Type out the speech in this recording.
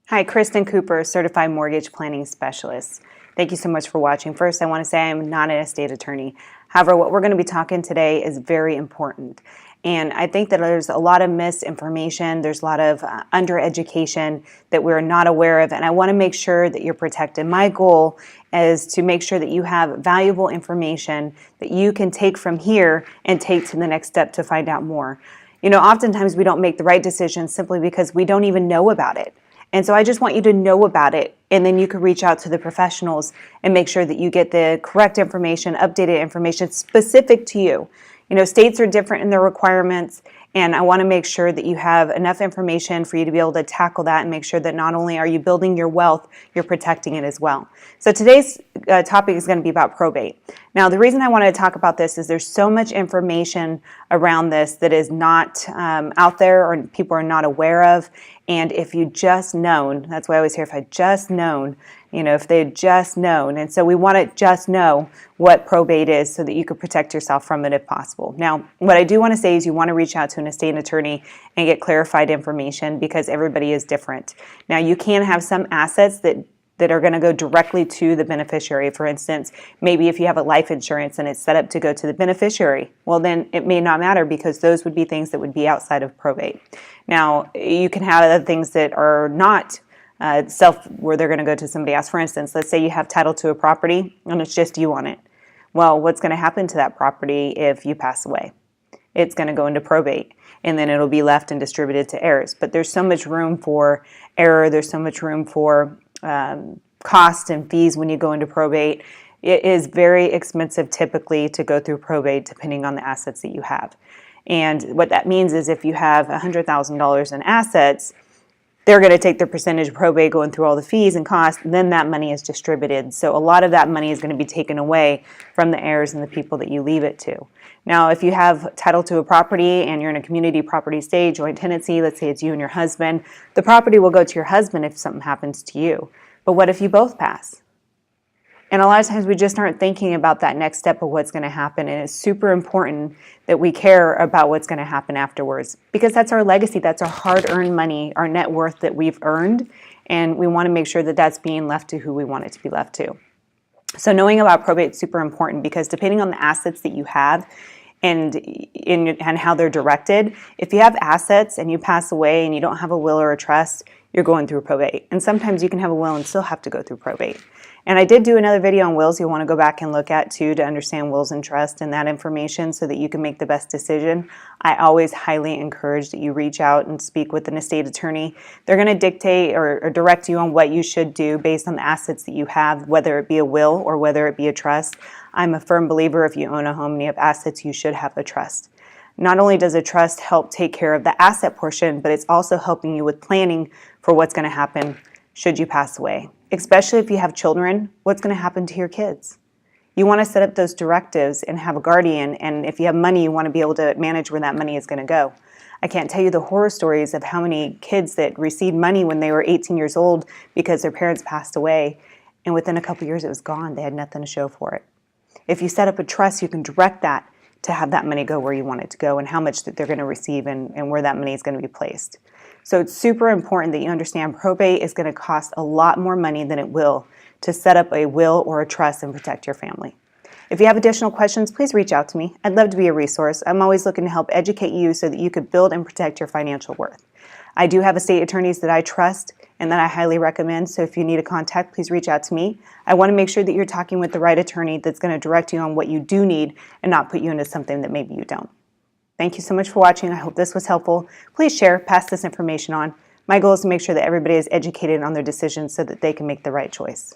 Hi, Kristen Cooper, Certified Mortgage Planning Specialist. Thank you so much for watching. First, I want to say I'm not an estate attorney. However, what we're going to be talking today is very important. And I think that there's a lot of misinformation, there's a lot of undereducation that we're not aware of, and I want to make sure that you're protected. My goal is to make sure that you have valuable information that you can take from here and take to the next step to find out more. You know, oftentimes we don't make the right decision simply because we don't even know about it. And so I just want you to know about it, and then you can reach out to the professionals and make sure that you get the correct information, updated information specific to you. You know, states are different in their requirements, and I want to make sure that you have enough information for you to be able to tackle that and make sure that not only are you building your wealth, you're protecting it as well. So today's topic is going to be about probate. Now, the reason I wanted to talk about this is there's so much information around this that is not out there or people are not aware of. And if you just known, that's why I always hear, if I just known, you know, if they had just known. And so we want to just know what probate is so that you could protect yourself from it if possible. Now, what I do want to say is you want to reach out to an estate attorney and get clarified information because everybody is different. Now, you can have some assets that are going to go directly to the beneficiary. For instance, maybe if you have a life insurance and it's set up to go to the beneficiary, well, then it may not matter because those would be things that would be outside of probate. Now, you can have other things that are not where they're going to go to somebody else. For instance, let's say you have title to a property and it's just you on it. Well, what's going to happen to that property if you pass away? It's going to go into probate, and then it'll be left and distributed to heirs. But there's so much room for error. There's so much room for cost and fees when you go into probate. It is very expensive typically to go through probate depending on the assets that you have. And what that means is if you have $100,000 in assets, they're going to take their percentage of probate going through all the fees and costs, and then that money is distributed. So a lot of that money is going to be taken away from the heirs and the people that you leave it to. Now, if you have title to a property and you're in a community property state, joint tenancy, let's say it's you and your husband, the property will go to your husband if something happens to you. But what if you both pass? And a lot of times we just aren't thinking about that next step of what's going to happen. And it's super important that we care about what's going to happen afterwards because that's our legacy. That's our hard-earned money, our net worth that we've earned. And we want to make sure that that's being left to who we want it to be left to. So knowing about probate is super important because depending on the assets that you have and how they're directed, if you have assets and you pass away and you don't have a will or a trust, you're going through probate. And sometimes you can have a will and still have to go through probate. And I did do another video on wills you'll want to go back and look at too to understand wills and trust and that information so that you can make the best decision. I always highly encourage that you reach out and speak with an estate attorney. They're going to dictate or direct you on what you should do based on the assets that you have, whether it be a will or whether it be a trust. I'm a firm believer if you own a home and you have assets, you should have a trust. Not only does a trust help take care of the asset portion, but it's also helping you with planning for what's going to happen should you pass away. Especially if you have children, what's going to happen to your kids? You want to set up those directives and have a guardian, and if you have money, you want to be able to manage where that money is going to go. I can't tell you the horror stories of how many kids that received money when they were 18 years old because their parents passed away, and within a couple years it was gone. They had nothing to show for it. If you set up a trust, you can direct that to have that money go where you want it to go and how much that they're going to receive and where that money is going to be placed. So it's super important that you understand probate is going to cost a lot more money than it will to set up a will or a trust and protect your family. If you have additional questions, please reach out to me. I'd love to be a resource. I'm always looking to help educate you so that you could build and protect your financial worth. I do have estate attorneys that I trust and that I highly recommend, so if you need a contact, please reach out to me. I want to make sure that you're talking with the right attorney that's going to direct you on what you do need and not put you into something that maybe you don't. Thank you so much for watching. I hope this was helpful. Please share, pass this information on. My goal is to make sure that everybody is educated on their decisions so that they can make the right choice.